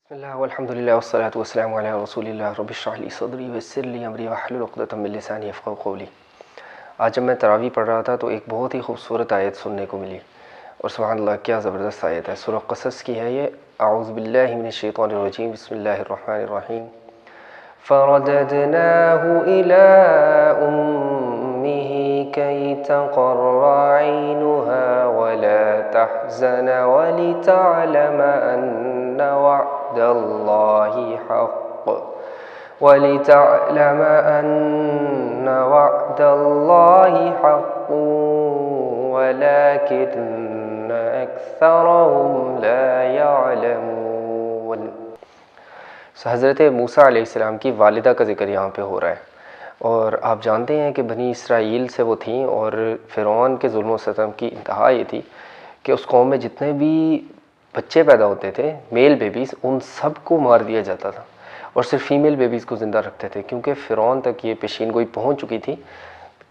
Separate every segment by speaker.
Speaker 1: बिस्मिल्लाह वल्हम्दुलिल्लाह वस्सलातु वस्सलामु अला रसूलिल्लाह रब्बि इश्रह ली सदरी वयस्सिर ली अमरी वहलुल उक़दतम मिन लिसानी यफ़क़हू क़ौली। आज जब मैं तरावी पढ़ रहा था तो एक बहुत ही खूबसूरत आयत सुनने को मिली और सुभानअल्लाह क्या ज़बरदस्त आयत है। सूरह क़सस की है ये। अऊज़ु बिल्लाहि मिनश शैतानिर रजीम बिस्मिल्लाहिर रहमानिर रहीम। फ़रददनाहु इला उम्मिही कई तक़र्रा ऐनुहा वला तहज़न वलितअलम अन्ना वअदल्लाहि हक़्क़ वलितअलम अन्ना वअदल्लाहि हक़्क़ वलाकिन्न अक्सरहुम ला यअलमून। हज़रत मूसा अलैहिस्सलाम की वालिदा का ज़िक्र यहाँ पे हो रहा है। और आप जानते हैं कि बनी इसराइल से वो थीं और फ़िरौन के जुल्म व सितम की इंतहा ये थी कि उस कौम में जितने भी बच्चे पैदा होते थे, मेल बेबीज़, उन सब को मार दिया जाता था और सिर्फ फ़ीमेल बेबीज़ को ज़िंदा रखते थे, क्योंकि फ़िरौन तक ये पेशीन गोई पहुँच चुकी थी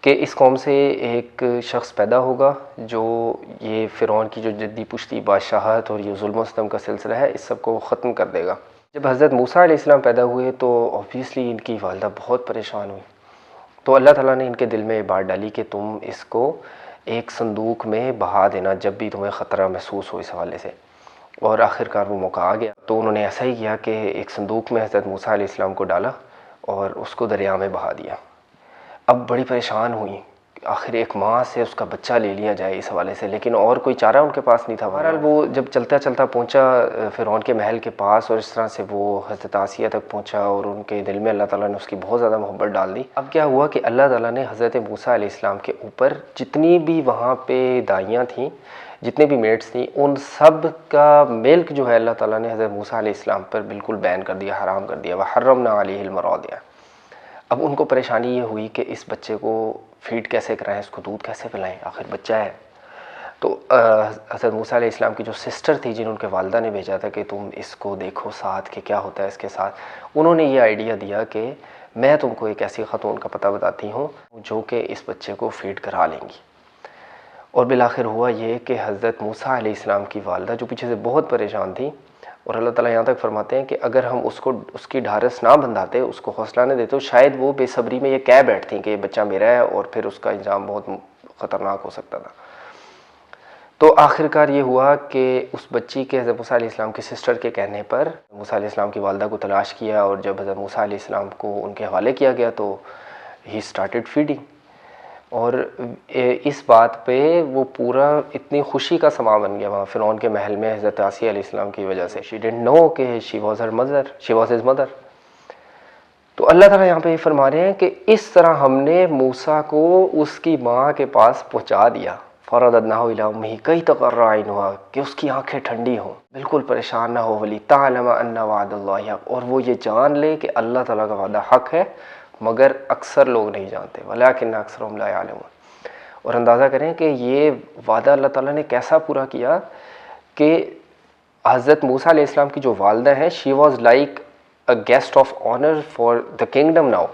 Speaker 1: कि इस कौम से एक शख्स पैदा होगा जो ये फ़िरौन की जो जद्दी पुश्ती बादशाहत और ये जुल्म व सितम का सिलसिला है, इस सब को ख़त्म कर देगा। जब हज़रत मूसा अलैहिस्सलाम पैदा हुए तो ऑब्वियसली इनकी वालिदा बहुत परेशान हुई। तो अल्लाह ताला ने इनके दिल में ये बात डाली कि तुम इसको एक संदूक में बहा देना जब भी तुम्हें ख़तरा महसूस हो इस हवाले से। और आखिरकार वो मौका आ गया, तो उन्होंने ऐसा ही किया कि एक संदूक में हज़रत मूसा अलैहिस्सलाम को डाला और उसको दरिया में बहा दिया। अब बड़ी परेशान हुई, आखिर एक माँ से उसका बच्चा ले लिया जाए इस हवाले से, लेकिन और कोई चारा उनके पास नहीं था। बहरहाल वो जब चलता चलता पहुँचा फ़िरौन के महल के पास और इस तरह से वो हज़रत आसिया तक पहुँचा और उनके दिल में अल्लाह ताला ने उसकी बहुत ज़्यादा मोहब्बत डाल दी। अब क्या हुआ कि अल्लाह ताला ने हज़रत मूसा अलैहिस्सलाम के ऊपर जितनी भी वहाँ पे दाइयाँ थीं, जितने भी मेड्स थी, उन सब का मिल्क जो है अल्लाह ताला ने हज़रत मूसा अलैहिस्सलाम पर बिल्कुल बैन कर दिया, हराम कर दिया। वहर्रमना अलैहिल मरादिया। अब उनको परेशानी ये हुई कि इस बच्चे को फीड कैसे कराएं, इसको दूध कैसे पिलाएं, आखिर बच्चा है। तो हज़रत मूसा अलैहिस्सलाम की जो सिस्टर थी, जिन्हें उनके वालिदा ने भेजा था कि तुम इसको देखो साथ कि क्या होता है इसके साथ, उन्होंने ये आइडिया दिया कि मैं तुमको एक ऐसी ख़तून का पता बताती हूँ जो कि इस बच्चे को फीड करा लेंगी। और बिलाखिर हुआ ये कि हज़रत मूसा अलैहिस्सलाम की वालिदा जो पीछे से बहुत परेशान थी, और अल्लाह ताला यहाँ तक फरमाते हैं कि अगर हम उसको उसकी ढारस ना बंधाते, उसको हौसला न देते, तो शायद वो बेसब्री में ये कह बैठती कि ये बच्चा मेरा है और फिर उसका इंजाम बहुत ख़तरनाक हो सकता था। तो आखिरकार ये हुआ कि उस बच्ची के हज़रत मूसा अलैहिस्सलाम की सिस्टर के कहने पर मूसा अलैहिस्सलाम की वालिदा को तलाश किया और जब हज़रत मूसा अलैहिस्सलाम को उनके हवाले किया गया तो ही स्टार्टेड फीडिंग। और इस बात पे वो पूरा इतनी खुशी का समा बन गया वहाँ फ़िरौन के महल में हज़रत आसिया अलैहिस्सलाम की वजह से। शी डिडंट नो कि she was her mother, she was his mother. तो अल्लाह ताला यहाँ पे ये फरमा रहे हैं कि इस तरह हमने मूसा को उसकी माँ के पास पहुँचा दिया। फ़रददनाहु इला उम्मिही कई तक़र्रा ऐनुहा, कि उसकी आंखें ठंडी हों, बिल्कुल परेशान ना हो। वलितअलम अन्ना वअदल्लाहि हक़्क़, और वो ये जान ले कि अल्लाह ताला का वादा हक़ है, मगर अक्सर लोग नहीं जानते। वलाकिन्न अक्सरहुम ला यअलमून। और अंदाज़ा करें कि ये वादा अल्लाह ताला ने कैसा पूरा किया कि हज़रत मूसा अलैहिस्सलाम की जो वालिदा हैं, she was like a guest of honour for the kingdom now,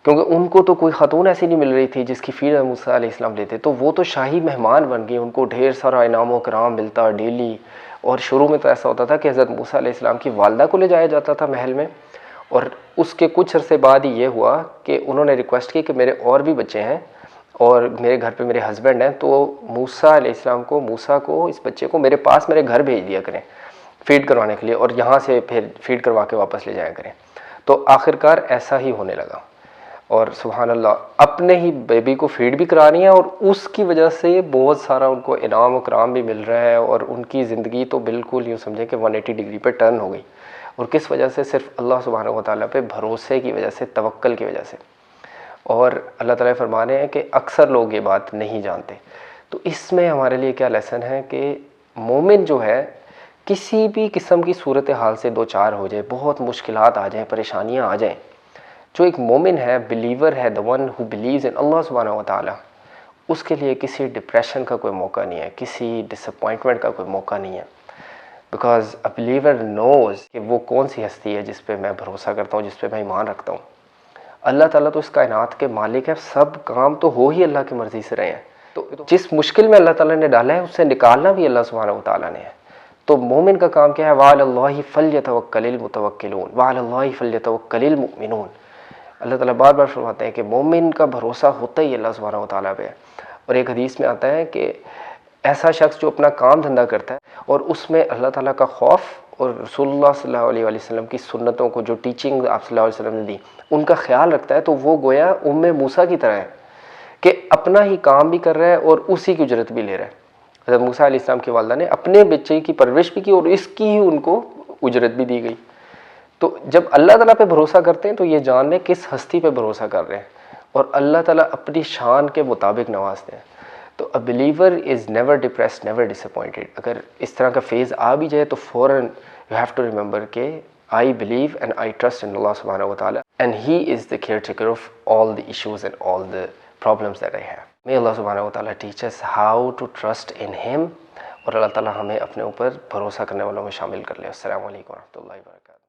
Speaker 1: क्योंकि उनको तो कोई ख़तून ऐसी नहीं मिल रही थी जिसकी फ़ीड मूसा अलैहिस्सलाम लेते, तो वो तो शाही मेहमान बन गए, उनको ढेर सारा इनाम व कराम मिलता डेली। और शुरू में तो ऐसा होता था कि हज़रत मूसा अलैहिस्सलाम की वालिदा को ले जाया जाता था महल में, और उसके कुछ अरसे बाद ही ये हुआ कि उन्होंने रिक्वेस्ट की कि मेरे और भी बच्चे हैं और मेरे घर पे मेरे हस्बैंड हैं, तो मूसा अलैहिस्सलाम को, मूसा को, इस बच्चे को मेरे पास मेरे घर भेज दिया करें फ़ीड करवाने के लिए, और यहाँ से फिर फ़ीड करवा के वापस ले जाया करें। तो आखिरकार ऐसा ही होने लगा और सुभान अल्लाह, अपने ही बेबी को फीड भी करा रही हैं और उसकी वजह से बहुत सारा उनको इनाम और कराम भी मिल रहा है, और उनकी ज़िंदगी तो बिल्कुल यूँ समझें कि 180 डिग्री पे टर्न हो गई। और किस वजह से? सिर्फ अल्लाह सुब्हानहू व तआला पे भरोसे की वजह से, तवक्कल की वजह से। और अल्लाह ताला फरमा रहे हैं कि अक्सर लोग ये बात नहीं जानते। तो इसमें हमारे लिए क्या लेसन है कि मोमिन जो है, किसी भी किस्म की सूरत हाल से दो चार हो जाए, बहुत मुश्किलात आ जाएँ, परेशानियाँ आ जाएँ, जो एक मोमिन है, बिलीवर है, the one who believes in अल्लाह सुब्हानहू व तआला, उसके लिए किसी डिप्रेशन का कोई मौका नहीं है, किसी डिसअपॉइंटमेंट का कोई मौका नहीं है। बिकॉज अ बिलीवर नोज़ कि वो कौन सी हस्ती है जिस पे मैं भरोसा करता हूँ, जिस पे मैं ईमान रखता हूँ। अल्लाह ताला तो इस कायनात के मालिक है, सब काम तो हो ही अल्लाह की मर्ज़ी से रहे हैं। तो जिस मुश्किल में अल्लाह ताला ने डाला है, उससे निकालना भी अल्लाह सुब्हानहू व तआला ने है। तो मोमिन का काम क्या है, वअलल्लाहि फल्यतवक्कलिल मुतवक्किलून वअलल्लाहि फल्यतवक्कलिल मुमिनून। अल्लाह ताला बार बार फरमाते हैं कि मोमिन का भरोसा होता ही अल्लाह सुब्हानहू व तआला पे है। और एक हदीस में आता है कि ऐसा शख्स जो अपना काम धंधा करता है और उसमें अल्लाह ताला का खौफ और रसूलुल्लाह सल्लल्लाहु अलैहि वसल्लम की सुन्नतों को, जो टीचिंग आप सल्लल्लाहु अलैहि वसल्लम ने दी, उनका ख्याल रखता है, तो वो गोया उम्मे मूसा की तरह है कि अपना ही काम भी कर रहा है और उसी की उजरत भी ले रहा है। हज़रत मूसा अलैहिस्सलाम की वालिदा ने अपने बच्चे की परवरिश भी की और इसकी ही उनको उजरत भी दी गई। तो जब अल्लाह ताला पे भरोसा करते हैं तो ये जान लें किस हस्ती पे भरोसा कर रहे हैं, और अल्लाह ताला अपनी शान के मुताबिक नवाजते हैं। तो a believer is never depressed, never disappointed. अगर इस तरह का फेज़ आ भी जाए तो फ़ौरन यू हैव टू रिमेंबर के I believe and I trust in अल्लाह सुब्हानहू व तआला and he is the caretaker of all the issues and all the problems that I have. May अल्लाह सुब्हानहू व तआला teach us how to trust in him, और अल्लाह ताला हमें अपने ऊपर भरोसा करने वालों में शामिल कर ले। अस्सलामु अलैकुम व रहमतुल्लाहि व बरकातहू।